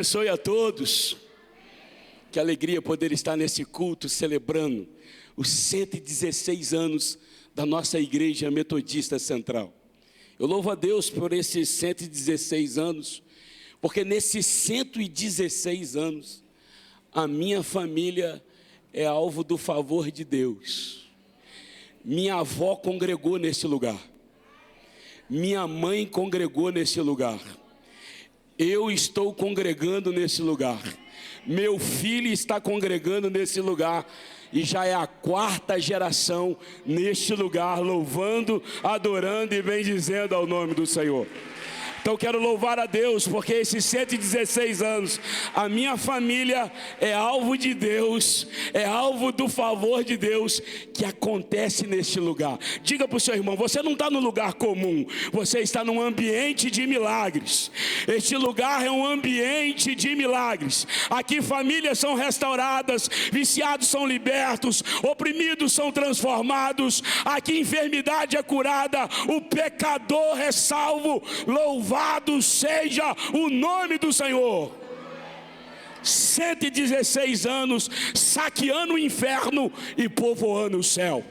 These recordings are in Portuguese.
Abençoe a todos. Que alegria poder estar nesse culto celebrando os 116 anos da nossa Igreja Metodista Central. Eu louvo a Deus por esses 116 anos, porque nesses 116 anos, a minha família é alvo do favor de Deus. Minha avó congregou nesse lugar. Minha mãe congregou nesse lugar. Eu estou congregando nesse lugar. Meu filho está congregando nesse lugar. E já é a 4ª geração neste lugar, louvando, adorando e bendizendo ao nome do Senhor. Então quero louvar a Deus, porque esses 116 anos, a minha família é alvo de Deus, é alvo do favor de Deus que acontece neste lugar. Diga para o seu irmão, você não está num lugar comum, você está num ambiente de milagres. Este lugar é um ambiente de milagres. Aqui famílias são restauradas, viciados são libertos, oprimidos são transformados. Aqui enfermidade é curada, o pecador é salvo. Louvado seja o nome do Senhor. 116 anos saqueando o inferno e povoando o céu.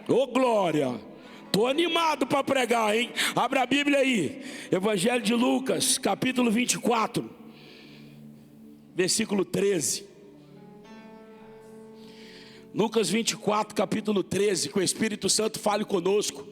Ô glória! Estou animado para pregar, hein? Abra a Bíblia aí. Evangelho de Lucas, capítulo 24, versículo 13. Lucas 24, capítulo 13. Que o Espírito Santo fale conosco.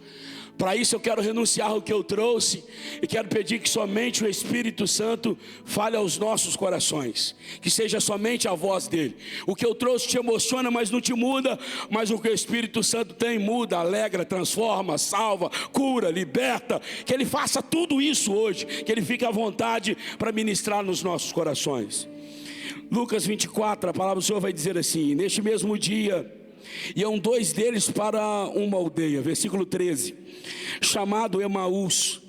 Para isso eu quero renunciar ao que eu trouxe e quero pedir que somente o Espírito Santo fale aos nossos corações, que seja somente a voz dele. O que eu trouxe te emociona, mas não te muda, mas o que o Espírito Santo tem muda, alegra, transforma, salva, cura, liberta. Que ele faça tudo isso hoje, que ele fique à vontade para ministrar nos nossos corações. Lucas 24, a palavra do Senhor vai dizer assim: neste mesmo dia iam 2 deles para uma aldeia, versículo 13, chamado Emaús,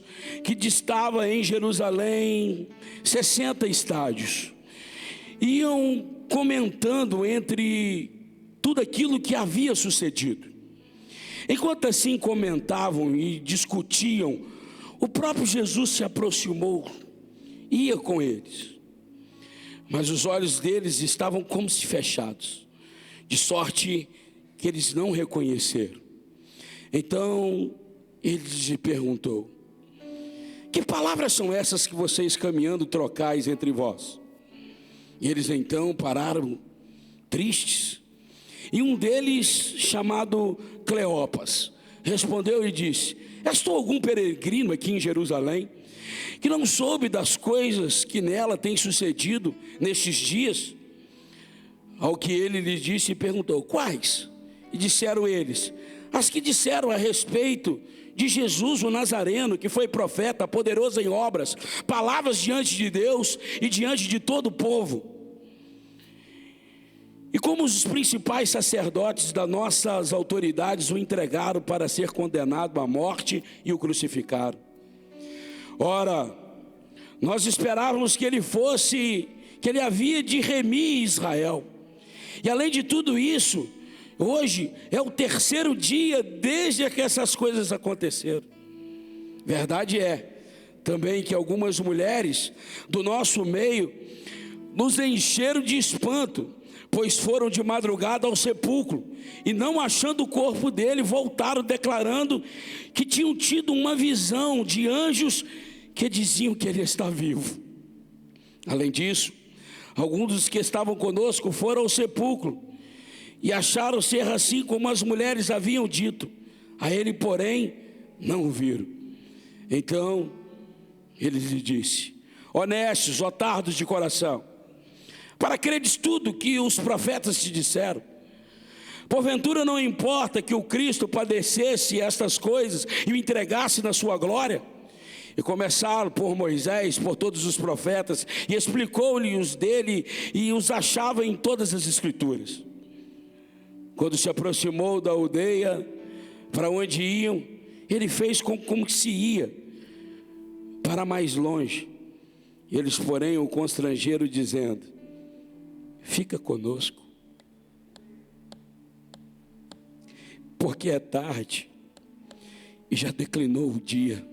que distava em Jerusalém 60 estádios. Iam comentando entre tudo aquilo que havia sucedido. Enquanto assim comentavam e discutiam, o próprio Jesus se aproximou, ia com eles, mas os olhos deles estavam como se fechados, de sorte que eles não reconheceram. Então ele lhe perguntou: que palavras são essas que vocês caminhando trocais entre vós? E eles então pararam tristes. E um deles, chamado Cleopas, respondeu e disse: és tu algum peregrino aqui em Jerusalém, que não soube das coisas que nela têm sucedido nestes dias? Ao que ele lhe disse e perguntou: quais? E disseram eles: as que disseram a respeito de Jesus o Nazareno, que foi profeta, poderoso em obras, palavras diante de Deus e diante de todo o povo. E como os principais sacerdotes das nossas autoridades o entregaram para ser condenado à morte e o crucificaram. Ora, nós esperávamos que ele havia de remir Israel. E além de tudo isso, hoje é o 3º dia desde que essas coisas aconteceram. Verdade é também que algumas mulheres do nosso meio nos encheram de espanto, pois foram de madrugada ao sepulcro e, não achando o corpo dele, voltaram declarando que tinham tido uma visão de anjos que diziam que ele está vivo. Além disso, alguns dos que estavam conosco foram ao sepulcro e acharam ser assim como as mulheres haviam dito. A ele, porém, não o viram. Então ele lhe disse: honestos, ó tardos de coração, para creres tudo que os profetas te disseram. Porventura não importa que o Cristo padecesse estas coisas e o entregasse na sua glória? E começaram por Moisés, por todos os profetas, e explicou-lhe os dele, e os achava em todas as escrituras. Quando se aproximou da aldeia para onde iam, ele fez como que se ia para mais longe. Eles, porém, o constrangeram, dizendo: fica conosco, porque é tarde e já declinou o dia.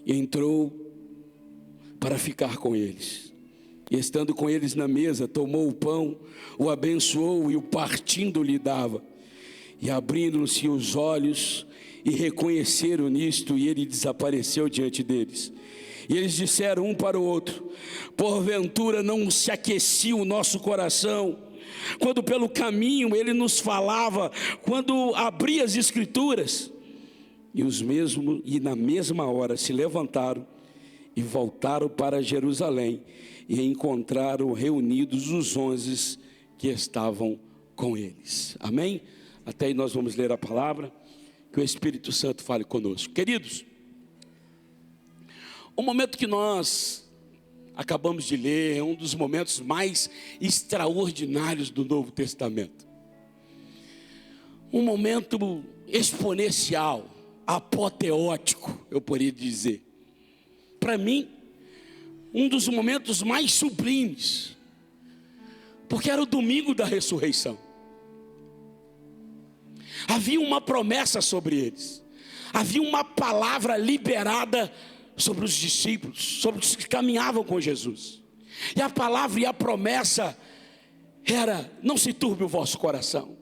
E entrou para ficar com eles. E estando com eles na mesa, tomou o pão, o abençoou e o partindo lhe dava. E abrindo-se os olhos e reconheceram nisto, e ele desapareceu diante deles. E eles disseram um para o outro: porventura não se aquecia o nosso coração, quando pelo caminho ele nos falava, quando abria as escrituras? E na mesma hora se levantaram e voltaram para Jerusalém, e encontraram reunidos os 11 que estavam com eles. Amém? Até aí nós vamos ler a palavra, que o Espírito Santo fale conosco. Queridos, o momento que nós acabamos de ler é um dos momentos mais extraordinários do Novo Testamento. Um momento exponencial, apoteótico, eu poderia dizer. Para mim, um dos momentos mais sublimes, porque era o domingo da ressurreição. Havia uma promessa sobre eles, havia uma palavra liberada sobre os discípulos, sobre os que caminhavam com Jesus. E a palavra e a promessa era: não se turbe o vosso coração.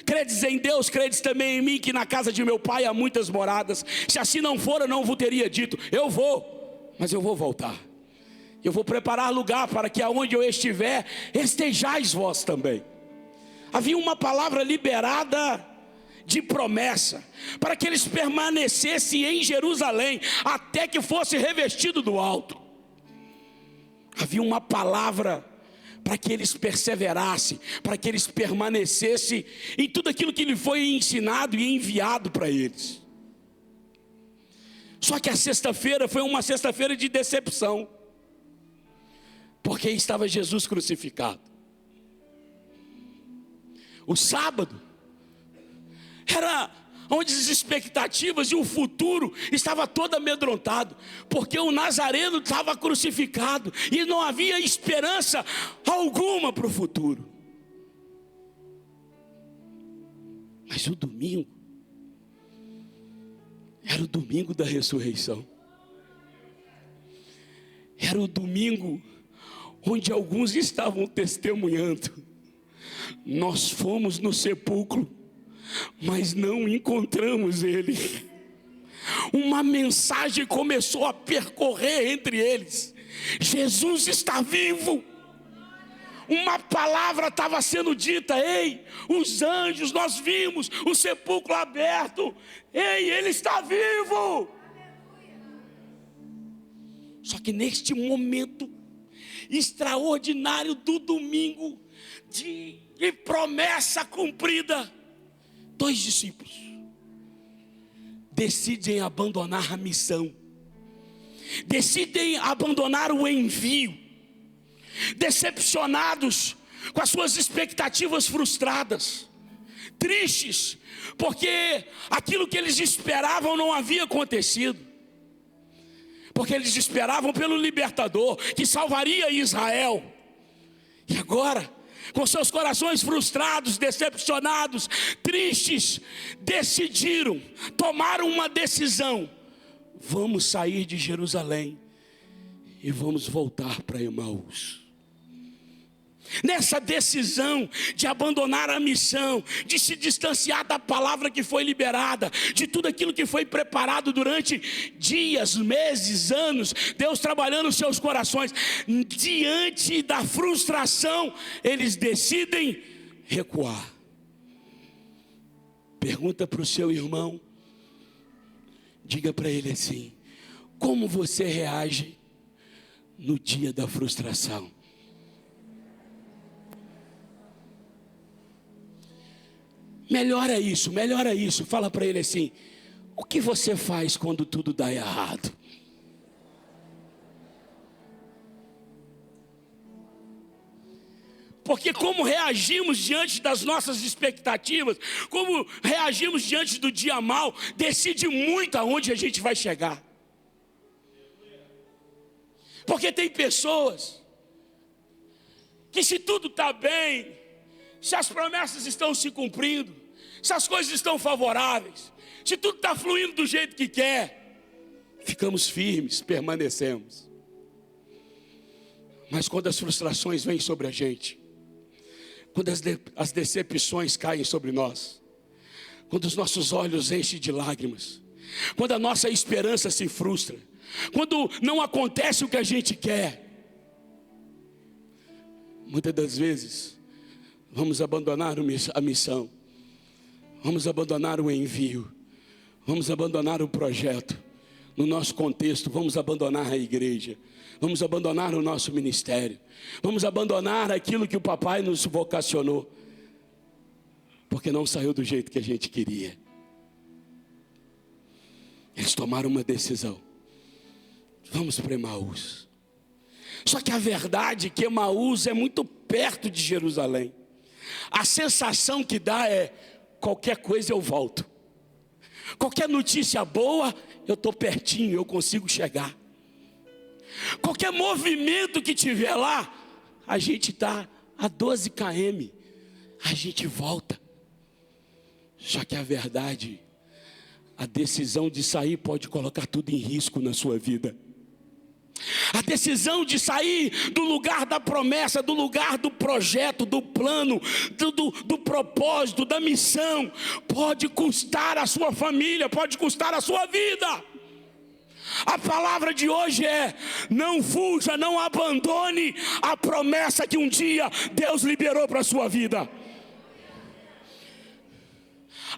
Credes em Deus, credes também em mim, que na casa de meu pai há muitas moradas. Se assim não for, eu não vos teria dito: eu vou, mas eu vou voltar. Eu vou preparar lugar para que aonde eu estiver, estejais vós também. Havia uma palavra liberada de promessa, para que eles permanecessem em Jerusalém, até que fosse revestido do alto. Havia uma palavra para que eles perseverassem, para que eles permanecessem em tudo aquilo que lhe foi ensinado e enviado para eles. Só que a sexta-feira foi uma sexta-feira de decepção, porque estava Jesus crucificado. O sábado era onde as expectativas e o futuro estava todo amedrontado, porque o Nazareno estava crucificado e não havia esperança alguma para o futuro. Mas o domingo era o domingo da ressurreição. Era o domingo onde alguns estavam testemunhando: nós fomos no sepulcro, mas não encontramos ele. Uma mensagem começou a percorrer entre eles: Jesus está vivo. Uma palavra estava sendo dita: ei, os anjos, nós vimos o sepulcro aberto, ei, ele está vivo. Só que neste momento extraordinário do domingo, de promessa cumprida, 2 discípulos decidem abandonar a missão, decidem abandonar o envio, decepcionados, com as suas expectativas frustradas, tristes, porque aquilo que eles esperavam não havia acontecido. Porque eles esperavam pelo libertador que salvaria Israel. E agora, com seus corações frustrados, decepcionados, tristes, decidiram, tomaram uma decisão: vamos sair de Jerusalém e vamos voltar para Emaús. Nessa decisão de abandonar a missão, de se distanciar da palavra que foi liberada, de tudo aquilo que foi preparado durante dias, meses, anos, Deus trabalhando os seus corações, diante da frustração, eles decidem recuar. Pergunta para o seu irmão, diga para ele assim: como você reage no dia da frustração? Melhora isso. Fala para ele assim: o que você faz quando tudo dá errado? Porque como reagimos diante das nossas expectativas, como reagimos diante do dia mal, decide muito aonde a gente vai chegar. Porque tem pessoas que, se tudo está bem, se as promessas estão se cumprindo, se as coisas estão favoráveis, se tudo está fluindo do jeito que quer, ficamos firmes, permanecemos. Mas quando as frustrações vêm sobre a gente, quando as decepções caem sobre nós, quando os nossos olhos enchem de lágrimas, quando a nossa esperança se frustra, quando não acontece o que a gente quer, muitas das vezes vamos abandonar a missão, vamos abandonar o envio, vamos abandonar o projeto. No nosso contexto, vamos abandonar a igreja, vamos abandonar o nosso ministério, vamos abandonar aquilo que o papai nos vocacionou, porque não saiu do jeito que a gente queria. Eles tomaram uma decisão: vamos para Emaús. Só que a verdade é que Emaús é muito perto de Jerusalém. A sensação que dá é: qualquer coisa eu volto, qualquer notícia boa eu estou pertinho, eu consigo chegar. Qualquer movimento que tiver lá, a gente está a 12 km, a gente volta. Só que a verdade, a decisão de sair pode colocar tudo em risco na sua vida. A decisão de sair do lugar da promessa, do lugar do projeto, do plano, do propósito, da missão, pode custar a sua família, pode custar a sua vida. A palavra de hoje é: não fuja, não abandone a promessa que um dia Deus liberou para a sua vida.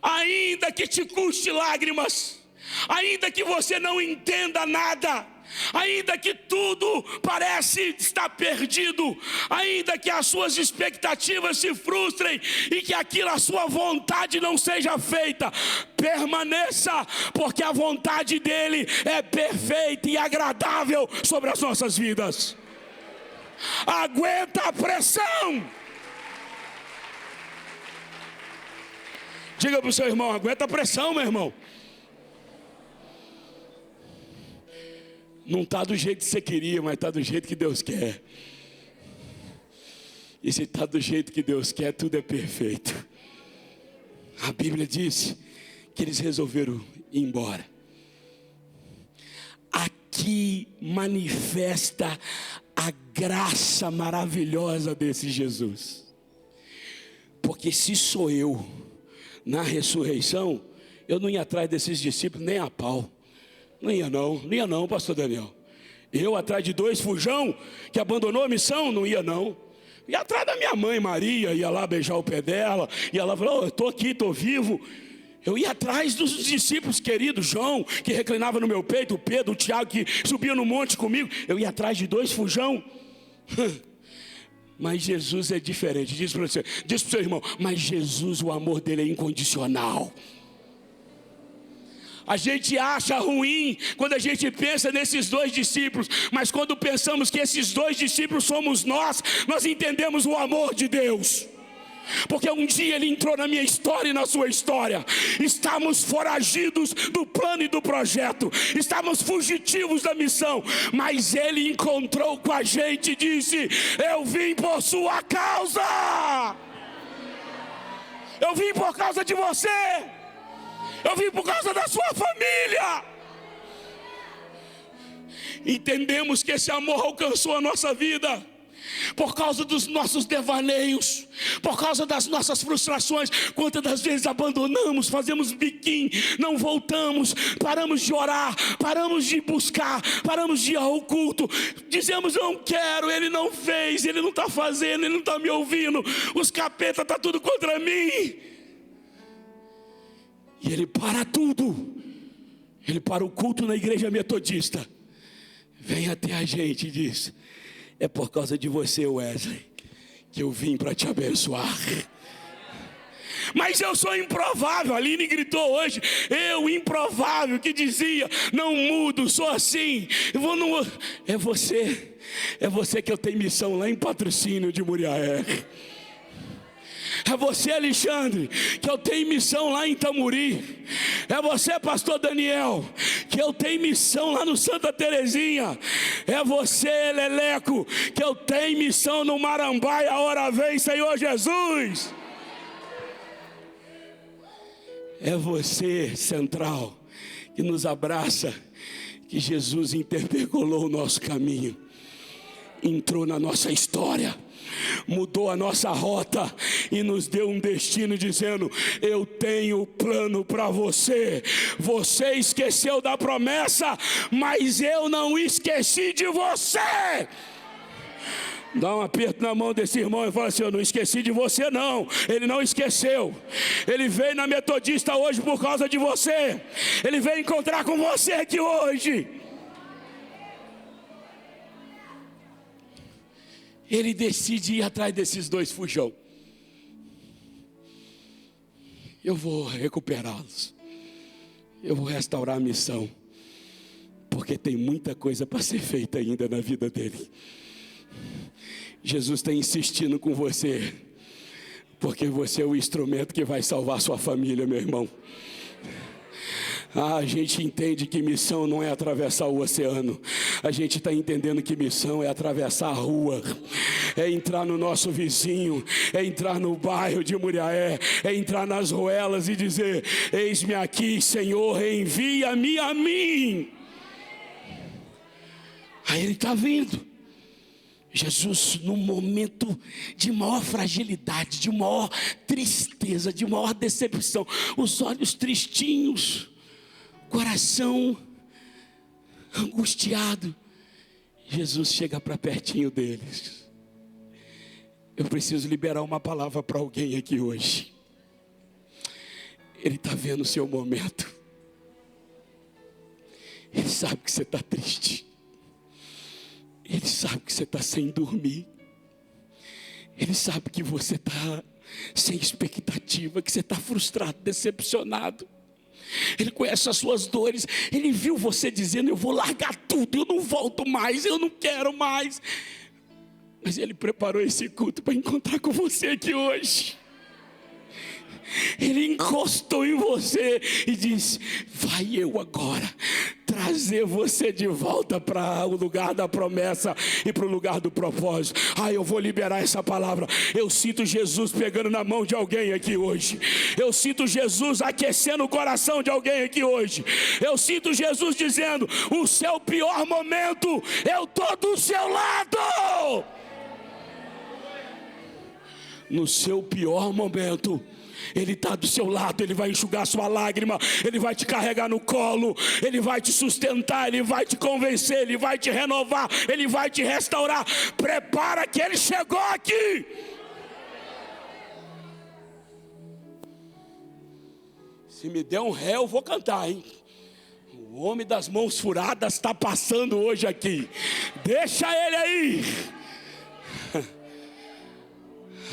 Ainda que te custe lágrimas, ainda que você não entenda nada, ainda que tudo parece estar perdido, ainda que as suas expectativas se frustrem e que aquilo, a sua vontade não seja feita, permaneça, porque a vontade dele é perfeita e agradável sobre as nossas vidas. Aguenta a pressão. Diga para o seu irmão: aguenta a pressão, meu irmão. Não está do jeito que você queria, mas está do jeito que Deus quer. E se está do jeito que Deus quer, tudo é perfeito. A Bíblia diz que eles resolveram ir embora. Aqui manifesta a graça maravilhosa desse Jesus. Porque se sou eu na ressurreição, eu não ia atrás desses discípulos nem a pau. Não ia não, pastor Daniel. Eu atrás de 2 fujão que abandonou a missão, não ia não. Ia atrás da minha mãe Maria, ia lá beijar o pé dela, ia lá falar: eu estou aqui, estou vivo. Eu ia atrás dos discípulos queridos, João, que reclinava no meu peito, o Pedro, o Tiago, que subia no monte comigo. Eu ia atrás de 2 fujão. Mas Jesus é diferente. Diz para o seu irmão: mas Jesus, o amor dele é incondicional. A gente acha ruim quando a gente pensa nesses 2 discípulos, mas quando pensamos que esses 2 discípulos somos nós entendemos o amor de Deus. Porque um dia ele entrou na minha história e na sua história. Estávamos foragidos do plano e do projeto, estávamos fugitivos da missão, mas ele encontrou com a gente e disse: eu vim por sua causa, eu vim por causa de você, eu vim por causa da sua família. Entendemos que esse amor alcançou a nossa vida por causa dos nossos devaneios, por causa das nossas frustrações. Quantas das vezes abandonamos, fazemos biquinho, não voltamos, paramos de orar, paramos de buscar, paramos de ir ao culto, dizemos: não quero, ele não fez, ele não está fazendo, ele não está me ouvindo, os capeta está tudo contra mim. E ele para tudo, ele para o culto na igreja metodista, vem até a gente e diz: é por causa de você, Wesley, que eu vim para te abençoar. Mas eu sou improvável. A Aline gritou hoje: eu improvável, que dizia: não mudo, sou assim, eu vou no... É você que eu tenho missão lá em Patrocínio de Muriaé. É você, Alexandre, que eu tenho missão lá em Tamuri. É você, pastor Daniel, que eu tenho missão lá no Santa Terezinha. É você, Leleco, que eu tenho missão no Marambaia. A hora vem, Senhor Jesus. É você, Central, que nos abraça, que Jesus interpelou o nosso caminho. entrou na nossa história, mudou a nossa rota e nos deu um destino, dizendo: eu tenho plano para você. Você esqueceu da promessa, mas eu não esqueci de você. Dá um aperto na mão desse irmão e fala assim: eu não esqueci de você não. Ele não esqueceu. Ele veio na Metodista hoje por causa de você. Ele veio encontrar com você aqui hoje. Ele decide ir atrás desses dois fujão. Eu vou recuperá-los. Eu vou restaurar a missão. Porque tem muita coisa para ser feita ainda na vida dele. Jesus está insistindo com você, porque você é o instrumento que vai salvar sua família, meu irmão. A gente entende que missão não é atravessar o oceano. A gente está entendendo que missão é atravessar a rua, é entrar no nosso vizinho, é entrar no bairro de Muriaé, é entrar nas ruelas e dizer: eis-me aqui, Senhor, envia-me a mim. Aí ele está vindo. Jesus, num momento de maior fragilidade, de maior tristeza, de maior decepção, os olhos tristinhos, coração angustiado, Jesus chega para pertinho deles. Eu preciso liberar uma palavra para alguém aqui hoje. Ele está vendo o seu momento. Ele sabe que você está triste. Ele sabe que você está sem dormir. Ele sabe que você está sem expectativa, que você está frustrado, decepcionado. Ele conhece as suas dores. Ele viu você dizendo: eu vou largar tudo, eu não volto mais, eu não quero mais. Mas Ele preparou esse culto para encontrar com você aqui hoje. Ele encostou em você e disse: vai eu agora trazer você de volta para o lugar da promessa e para o lugar do propósito. Eu vou liberar essa palavra. Eu sinto Jesus pegando na mão de alguém aqui hoje. Eu sinto Jesus aquecendo o coração de alguém aqui hoje. Eu sinto Jesus dizendo: o seu pior momento, eu estou do seu lado. No seu pior momento, Ele está do seu lado. Ele vai enxugar sua lágrima, Ele vai te carregar no colo, Ele vai te sustentar, Ele vai te convencer, Ele vai te renovar, Ele vai te restaurar. Prepara que Ele chegou aqui. Se me der um ré, eu vou cantar, hein? O homem das mãos furadas está passando hoje aqui. Deixa ele aí.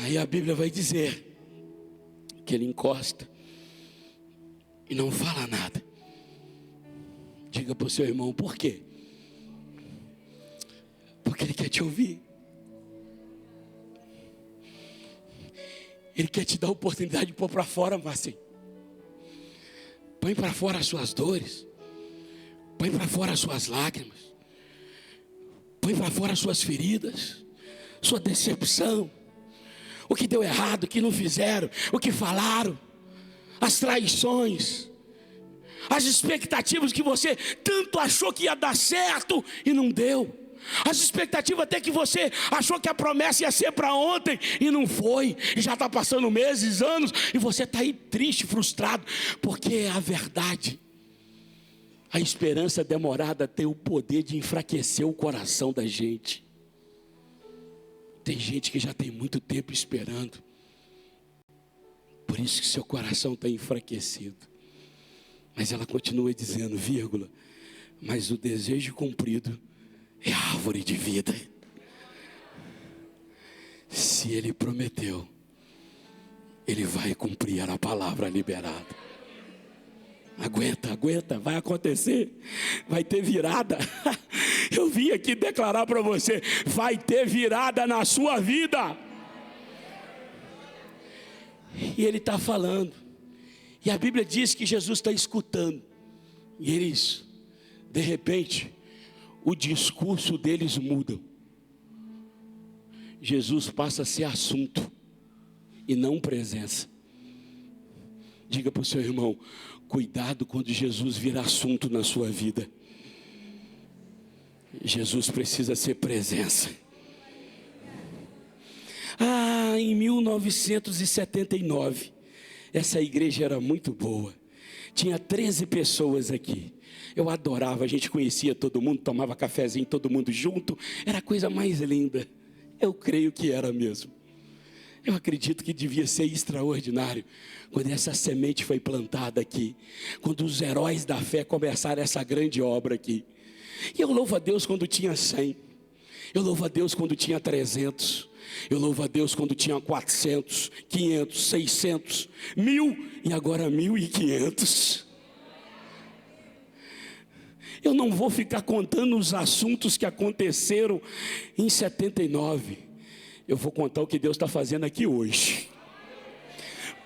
Aí a Bíblia vai dizer que ele encosta e não fala nada. Diga para o seu irmão: por quê? Porque Ele quer te ouvir. Ele quer te dar a oportunidade de pôr para fora, Marcinho. Põe para fora as suas dores. Põe para fora as suas lágrimas. Põe para fora as suas feridas, sua decepção, o que deu errado, o que não fizeram, o que falaram, as traições, as expectativas que você tanto achou que ia dar certo e não deu. As expectativas até que você achou que a promessa ia ser para ontem e não foi. E já está passando meses, anos, e você está aí triste, frustrado. Porque a verdade, a esperança demorada tem o poder de enfraquecer o coração da gente. Tem gente que já tem muito tempo esperando. Por isso que seu coração está enfraquecido. Mas ela continua dizendo, vírgula, mas o desejo cumprido é a árvore de vida. Se Ele prometeu, Ele vai cumprir a palavra liberada. Aguenta, vai acontecer, vai ter virada. Eu vim aqui declarar para você, vai ter virada na sua vida. E Ele está falando, e a Bíblia diz que Jesus está escutando, e eles, de repente, o discurso deles muda. Jesus passa a ser assunto e não presença. Diga para o seu irmão, cuidado quando Jesus vira assunto na sua vida. Jesus precisa ser presença. Lá em 1979, essa igreja era muito boa. Tinha 13 pessoas aqui. Eu adorava, a gente conhecia todo mundo, tomava cafezinho todo mundo junto. Era a coisa mais linda. Eu creio que era mesmo. Eu acredito que devia ser extraordinário quando essa semente foi plantada aqui, quando os heróis da fé começaram essa grande obra aqui. E eu louvo a Deus quando tinha 100, eu louvo a Deus quando tinha 300, eu louvo a Deus quando tinha 400, 500, 600, 1000 e agora 1500. Eu não vou ficar contando os assuntos que aconteceram em 79. Eu vou contar o que Deus está fazendo aqui hoje.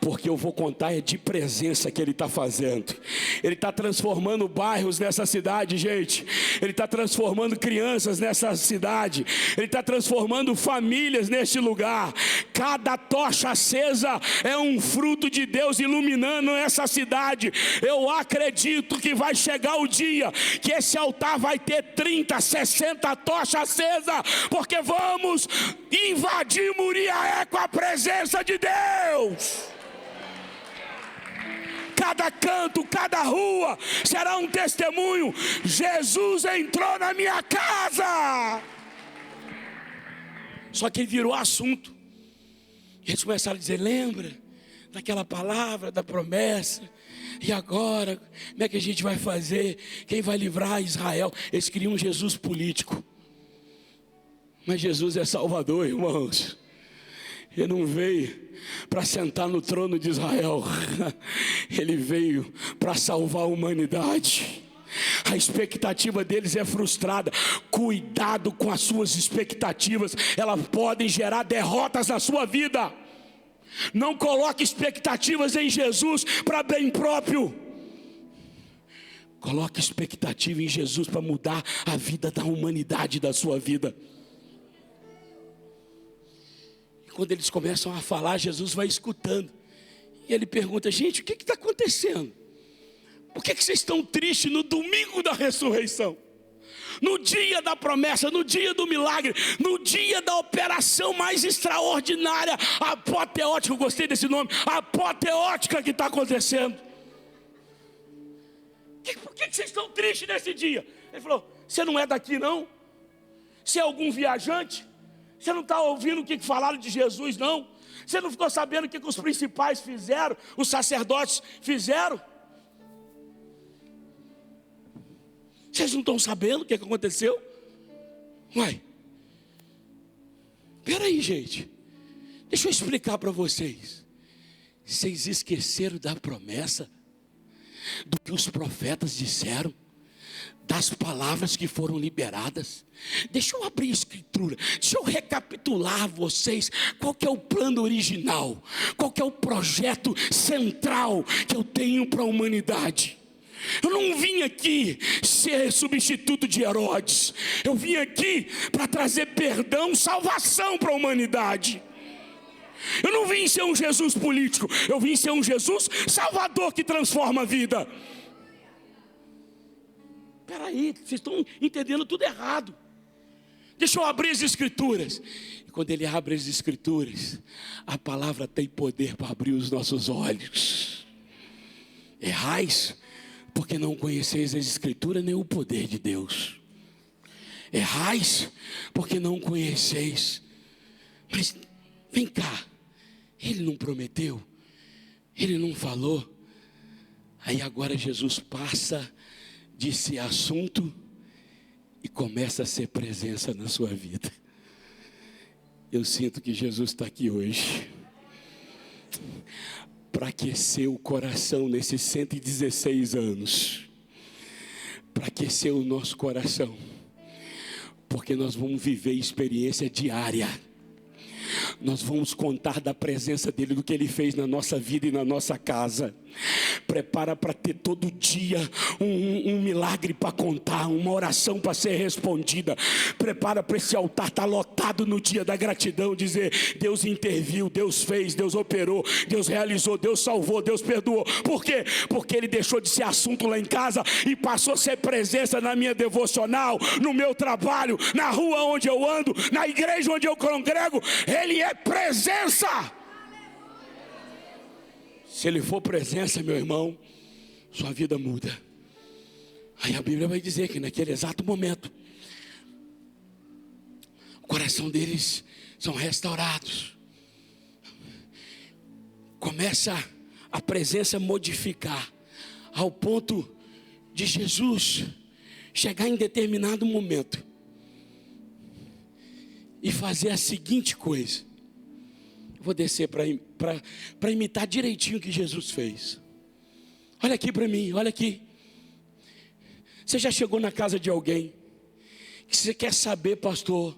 Porque eu vou contar de presença que Ele está fazendo. Ele está transformando bairros nessa cidade, gente. Ele está transformando crianças nessa cidade. Ele está transformando famílias neste lugar. Cada tocha acesa é um fruto de Deus iluminando essa cidade. Eu acredito que vai chegar o dia que esse altar vai ter 30, 60 tochas acesas. Porque vamos invadir Muriaé com a presença de Deus. Cada canto, cada rua será um testemunho. Jesus entrou na minha casa. Só que ele virou assunto. Eles começaram a dizer: lembra daquela palavra, da promessa? E agora, como é que a gente vai fazer? Quem vai livrar Israel? Eles queriam um Jesus político. Mas Jesus é Salvador, irmãos. Ele não veio para sentar no trono de Israel. Ele veio para salvar a humanidade. A expectativa deles é frustrada. Cuidado com as suas expectativas. Elas podem gerar derrotas na sua vida. Não coloque expectativas em Jesus para bem próprio. Coloque expectativa em Jesus para mudar a vida da humanidade, da sua vida. Quando eles começam a falar, Jesus vai escutando. E ele pergunta: gente, o que está acontecendo? Por que vocês estão tristes no domingo da ressurreição? No dia da promessa, no dia do milagre, no dia da operação mais extraordinária, apoteótica, eu gostei desse nome, apoteótica que está acontecendo. Por que vocês estão tristes nesse dia? Ele falou: você não é daqui não? Você é algum viajante? Você não está ouvindo o que falaram de Jesus, não? Você não ficou sabendo o que os principais fizeram, os sacerdotes fizeram? Vocês não estão sabendo o que aconteceu? Uai, peraí, gente, deixa eu explicar para vocês. Vocês esqueceram da promessa, do que os profetas disseram, das palavras que foram liberadas. Deixa eu abrir a escritura, deixa eu recapitular a vocês qual que é o plano original, qual que é o projeto central que eu tenho para a humanidade. Eu não vim aqui ser substituto de Herodes. Eu vim aqui para trazer perdão, salvação para a humanidade. Eu não vim ser um Jesus político, eu vim ser um Jesus salvador que transforma a vida. Peraí, vocês estão entendendo tudo errado. Deixa eu abrir as escrituras. E quando ele abre as escrituras, a palavra tem poder para abrir os nossos olhos. Errais, porque não conheceis as escrituras nem o poder de Deus. Errais, porque não conheceis. Mas vem cá, ele não prometeu, ele não falou. Aí agora Jesus passa de ser assunto e começa a ser presença na sua vida. Eu sinto que Jesus está aqui hoje para aquecer o coração nesses 116 anos, para aquecer o nosso coração, porque nós vamos viver experiência diária. Nós vamos contar da presença dele, do que ele fez na nossa vida e na nossa casa. Prepara para ter todo dia um milagre para contar, uma oração para ser respondida. Prepara para esse altar estar lotado no dia da gratidão, dizer: Deus interviu, Deus fez, Deus operou, Deus realizou, Deus salvou, Deus perdoou. Por quê? Porque ele deixou de ser assunto lá em casa e passou a ser presença na minha devocional, no meu trabalho, na rua onde eu ando, na igreja onde eu congrego. Ele é presença. Se ele for presença, meu irmão, sua vida muda. Aí a Bíblia vai dizer que naquele exato momento, o coração deles são restaurados. Começa a presença modificar, ao ponto de Jesus chegar em determinado momento e fazer a seguinte coisa. Vou descer para imitar direitinho o que Jesus fez. Olha aqui para mim, olha aqui. Você já chegou na casa de alguém que você quer saber, pastor,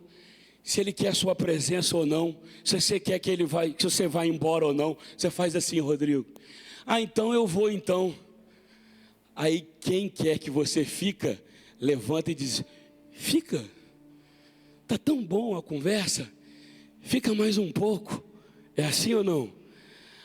se ele quer a sua presença ou não, se você quer que você vá embora ou não? Você faz assim: Rodrigo, então eu vou então. Aí quem quer que você fica, levanta e diz: fica, tá tão bom a conversa, fica mais um pouco. É assim ou não?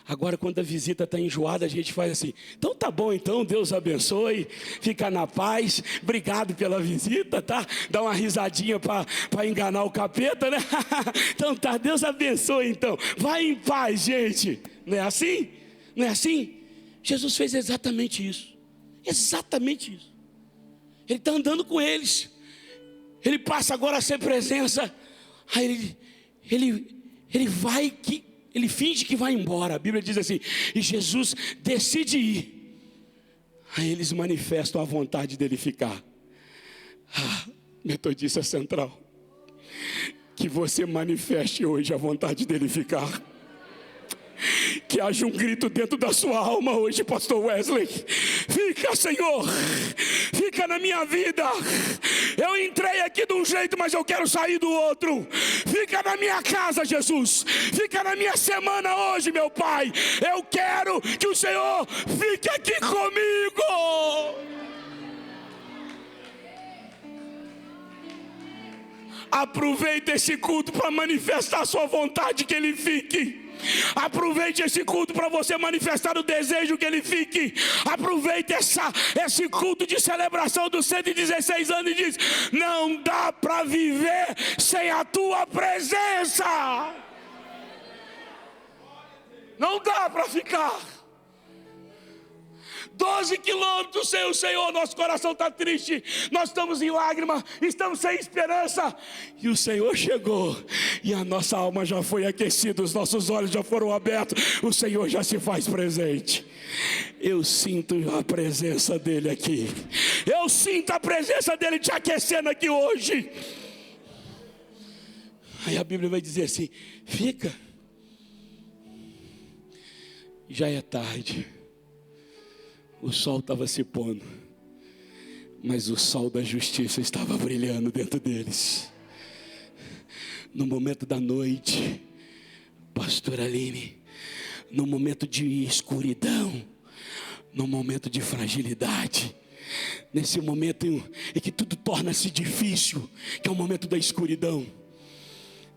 Agora, quando a visita está enjoada, a gente faz assim: então tá bom, então Deus abençoe, fica na paz, obrigado pela visita, tá? Dá uma risadinha para enganar o capeta, né? Então tá, Deus abençoe então, vai em paz, gente. Não é assim? Não é assim? Jesus fez exatamente isso. Exatamente isso. Ele está andando com eles. Ele passa agora a ser presença. Aí ele finge que vai embora. A Bíblia diz assim: e Jesus decide ir. Aí eles manifestam a vontade dele ficar. Metodista Central, que você manifeste hoje a vontade dele ficar. Que haja um grito dentro da sua alma hoje, pastor Wesley: fica, Senhor, fica na minha vida. Eu entrei aqui de um jeito, mas eu quero sair do outro. Fica na minha casa, Jesus. Fica na minha semana hoje, meu Pai. Eu quero que o Senhor fique aqui comigo. Aproveite esse culto para manifestar a sua vontade que ele fique. Aproveite esse culto para você manifestar o desejo que ele fique. Aproveite esse culto de celebração dos 116 anos e diz: não dá para viver sem a tua presença. Não dá para ficar 12 quilômetros sem o Senhor. Nosso coração está triste, nós estamos em lágrima, estamos sem esperança. E o Senhor chegou e a nossa alma já foi aquecida, os nossos olhos já foram abertos. O Senhor já se faz presente. Eu sinto a presença dele aqui. Eu sinto a presença dele te aquecendo aqui hoje. Aí a Bíblia vai dizer assim: fica. Já é tarde. O sol estava se pondo, mas o sol da justiça estava brilhando dentro deles. No momento da noite, pastor Aline, no momento de escuridão, no momento de fragilidade, nesse momento em que tudo torna-se difícil, que é o momento da escuridão,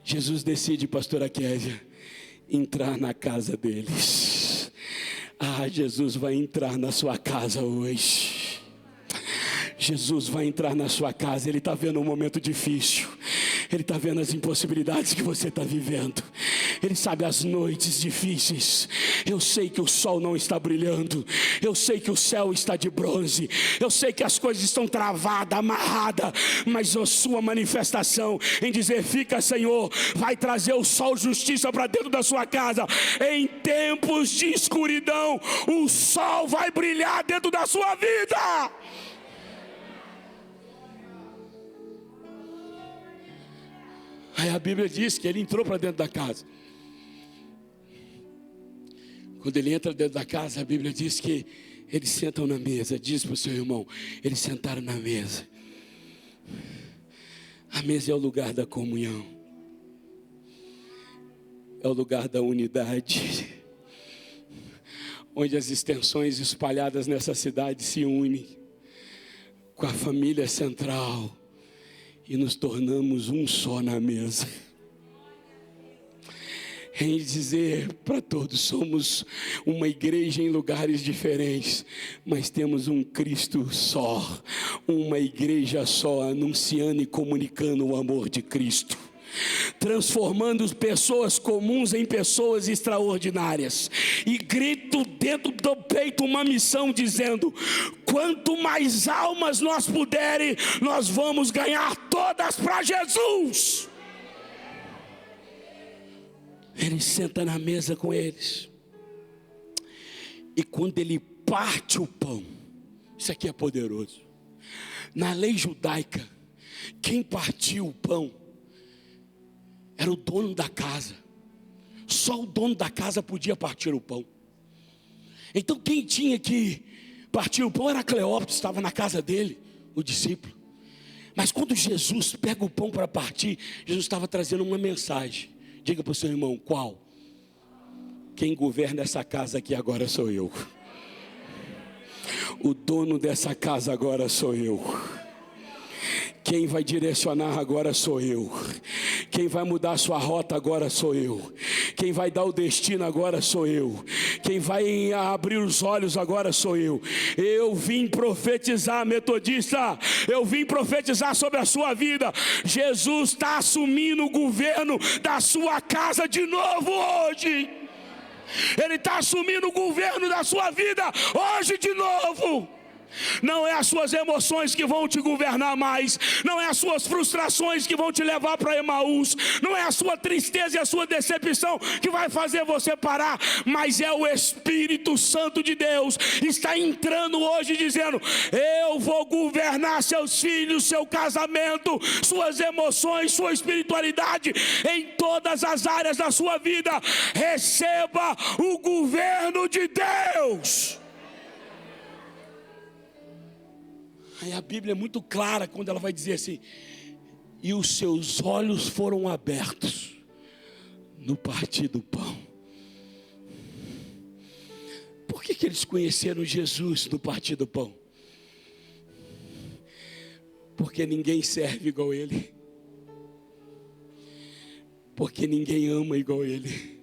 Jesus decide, pastora Késia, entrar na casa deles. Jesus vai entrar na sua casa hoje. Jesus vai entrar na sua casa. Ele está vendo um momento difícil. Ele está vendo as impossibilidades que você está vivendo. Ele sabe as noites difíceis. Eu sei que o sol não está brilhando. Eu sei que o céu está de bronze. Eu sei que as coisas estão travadas, amarradas. Mas a sua manifestação em dizer: fica, Senhor, vai trazer o sol justiça para dentro da sua casa. Em tempos de escuridão, o sol vai brilhar dentro da sua vida. Aí a Bíblia diz que ele entrou para dentro da casa. Quando ele entra dentro da casa, a Bíblia diz que eles sentam na mesa. Diz para o seu irmão: eles sentaram na mesa. A mesa é o lugar da comunhão, é o lugar da unidade, onde as extensões espalhadas nessa cidade se unem com a família central e nos tornamos um só na mesa. Em dizer para todos, somos uma igreja em lugares diferentes, mas temos um Cristo só, uma igreja só, anunciando e comunicando o amor de Cristo, transformando pessoas comuns em pessoas extraordinárias. E grito dentro do peito uma missão dizendo: quanto mais almas nós puderem, nós vamos ganhar todas para Jesus. Ele senta na mesa com eles, e quando ele parte o pão, isso aqui é poderoso. Na lei judaica, quem partiu o pão era o dono da casa. Só o dono da casa podia partir o pão. Então quem tinha que partir o pão era Cleópatra, estava na casa dele, o discípulo. Mas quando Jesus pega o pão para partir, Jesus estava trazendo uma mensagem. Diga para o seu irmão: qual? Quem governa essa casa aqui agora sou eu. O dono dessa casa agora sou eu. Quem vai direcionar agora sou eu. Quem vai mudar a sua rota agora sou eu. Quem vai dar o destino agora sou eu. Quem vai abrir os olhos agora sou eu. Eu vim profetizar, metodista. Eu vim profetizar sobre a sua vida. Jesus está assumindo o governo da sua casa de novo hoje. Ele está assumindo o governo da sua vida hoje de novo. Não é as suas emoções que vão te governar mais. Não é as suas frustrações que vão te levar para Emaús. Não é a sua tristeza e a sua decepção que vai fazer você parar. Mas é o Espírito Santo de Deus está entrando hoje dizendo: eu vou governar seus filhos, seu casamento, suas emoções, sua espiritualidade, em todas as áreas da sua vida. Receba o governo de Deus. Aí a Bíblia é muito clara quando ela vai dizer assim: e os seus olhos foram abertos no partir do pão. Por que eles conheceram Jesus no partir do pão? Porque ninguém serve igual ele. Porque ninguém ama igual ele.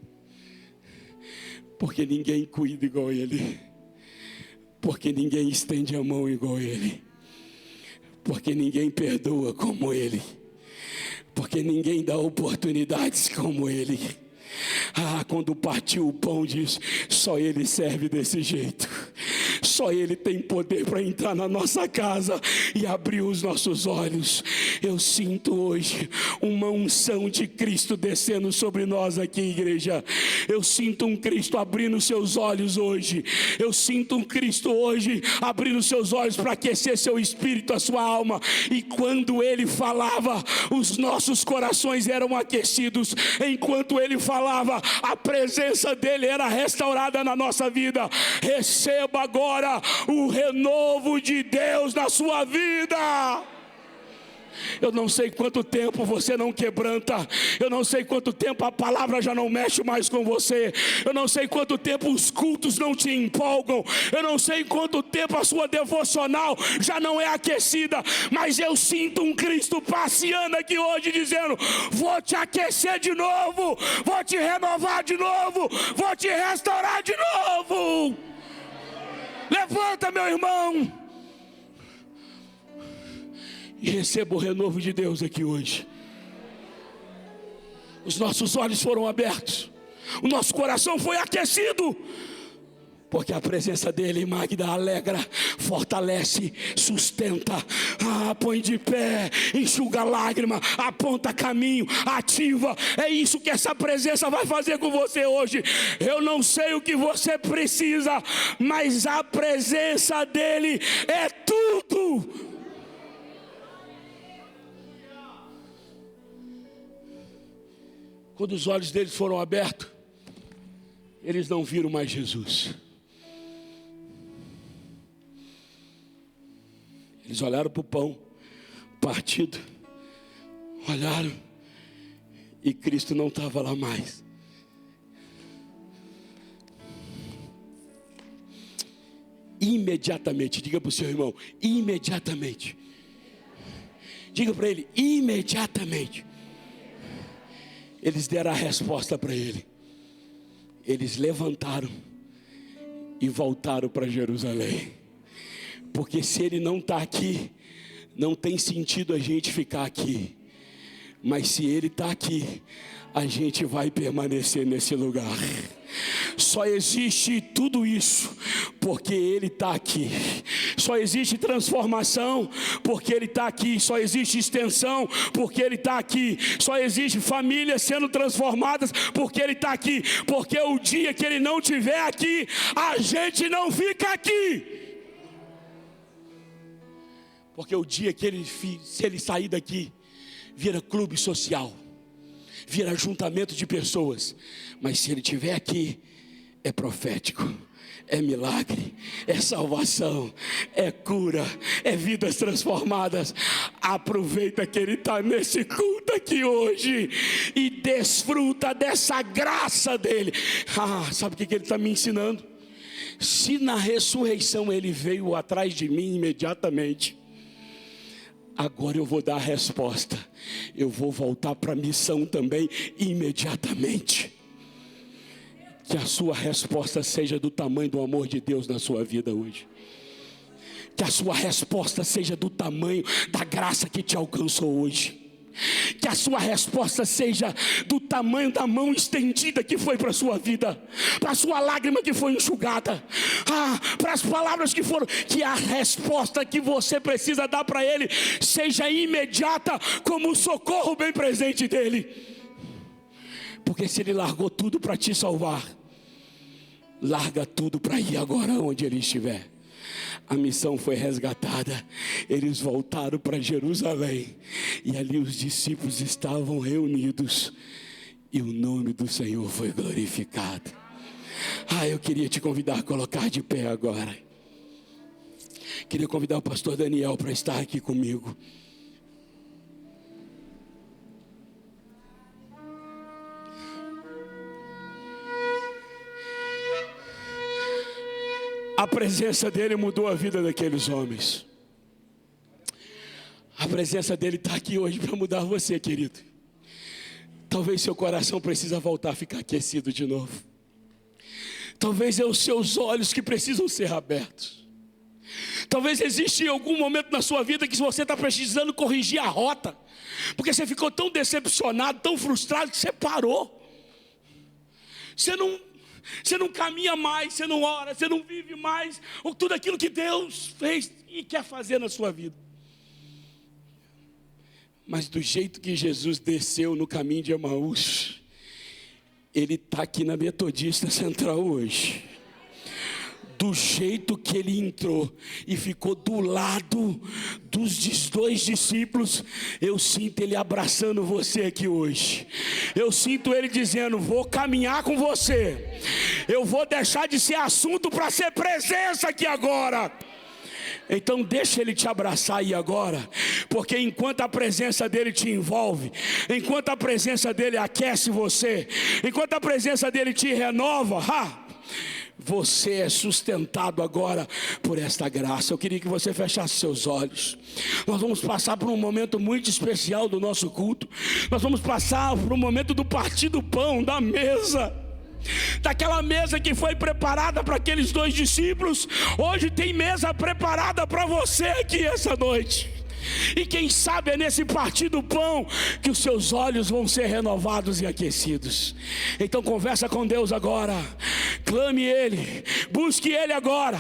Porque ninguém cuida igual ele. Porque ninguém estende a mão igual ele. Porque ninguém perdoa como ele. Porque ninguém dá oportunidades como ele. Quando partiu o pão diz: só ele serve desse jeito. Só ele tem poder para entrar na nossa casa e abrir os nossos olhos. Eu sinto hoje uma unção de Cristo descendo sobre nós aqui, igreja. Eu sinto um Cristo abrindo seus olhos hoje. Eu sinto um Cristo hoje abrindo seus olhos para aquecer seu espírito, a sua alma. E quando ele falava, os nossos corações eram aquecidos. Enquanto ele falava, a presença dele era restaurada na nossa vida. Receba agora o renovo de Deus na sua vida. Eu não sei quanto tempo você não quebranta. Eu não sei quanto tempo a palavra já não mexe mais com você. Eu não sei quanto tempo os cultos não te empolgam. Eu não sei quanto tempo a sua devocional já não é aquecida. Mas eu sinto um Cristo passeando aqui hoje dizendo: vou te aquecer de novo, vou te renovar de novo, vou te restaurar de novo. Levanta, meu irmão, e receba o renovo de Deus aqui hoje. Os nossos olhos foram abertos, o nosso coração foi aquecido, porque a presença dele, Magda, alegra, fortalece, sustenta, põe de pé, enxuga lágrima, aponta caminho, ativa. É isso que essa presença vai fazer com você hoje. Eu não sei o que você precisa, mas a presença dele é tudo. Quando os olhos deles foram abertos, eles não viram mais Jesus. Eles olharam para o pão partido, olharam, e Cristo não estava lá mais. imediatamente. Diga para o seu irmão, imediatamente. Diga para ele, imediatamente. Eles deram a resposta para ele. Eles levantaram e voltaram para Jerusalém. Porque se ele não está aqui, não tem sentido a gente ficar aqui. Mas se ele está aqui, a gente vai permanecer nesse lugar. Só existe tudo isso porque ele está aqui. Só existe transformação porque ele está aqui. Só existe extensão porque ele está aqui. Só existe famílias sendo transformadas porque ele está aqui. Porque o dia que ele não estiver aqui, a gente não fica aqui. Porque o dia que ele, se ele sair daqui, vira clube social, vira ajuntamento de pessoas. Mas se ele estiver aqui, é profético, é milagre, é salvação, é cura, é vidas transformadas. Aproveita que ele está nesse culto aqui hoje e desfruta dessa graça dele. Sabe o que ele está me ensinando? Se na ressurreição ele veio atrás de mim imediatamente, agora eu vou dar a resposta. Eu vou voltar para a missão também imediatamente. Que a sua resposta seja do tamanho do amor de Deus na sua vida hoje. Que a sua resposta seja do tamanho da graça que te alcançou hoje. Que a sua resposta seja do tamanho da mão estendida que foi para a sua vida, para a sua lágrima que foi enxugada, para as palavras que foram. Que a resposta que você precisa dar para ele seja imediata, como o socorro bem presente dele. Porque se ele largou tudo para te salvar, larga tudo para ir agora onde ele estiver. A missão foi resgatada. Eles voltaram para Jerusalém. E ali os discípulos estavam reunidos. E o nome do Senhor foi glorificado. Eu queria te convidar a colocar de pé agora. Queria convidar o pastor Daniel para estar aqui comigo. A presença dele mudou a vida daqueles homens. A presença dele está aqui hoje para mudar você, querido. Talvez seu coração precisa voltar a ficar aquecido de novo. Talvez é os seus olhos que precisam ser abertos. Talvez exista algum momento na sua vida que você está precisando corrigir a rota. Porque você ficou tão decepcionado, tão frustrado que você parou. Você não caminha mais, você não ora, você não vive mais tudo aquilo que Deus fez e quer fazer na sua vida. Mas do jeito que Jesus desceu no caminho de Emaús, Ele está aqui na Metodista Central hoje. Do jeito que ele entrou e ficou do lado dos dois discípulos, eu sinto ele abraçando você aqui hoje. Eu sinto ele dizendo: vou caminhar com você. Eu vou deixar de ser assunto para ser presença aqui agora. Então deixa ele te abraçar aí agora, porque enquanto a presença dele te envolve, enquanto a presença dele aquece você, enquanto a presença dele te renova, você é sustentado agora por esta graça. Eu queria que você fechasse seus olhos. Nós vamos passar por um momento muito especial do nosso culto. Nós vamos passar por um momento do partir do pão, da mesa. Daquela mesa que foi preparada para aqueles dois discípulos, hoje tem mesa preparada para você aqui essa noite. E quem sabe é nesse partir do pão que os seus olhos vão ser renovados e aquecidos. Então conversa com Deus agora. Clame Ele, busque Ele agora.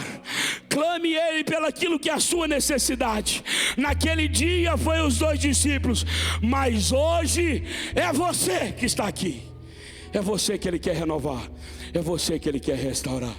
Clame Ele pelo aquilo que é a sua necessidade. Naquele dia foi os dois discípulos, mas hoje é você que está aqui. É você que Ele quer renovar, é você que Ele quer restaurar.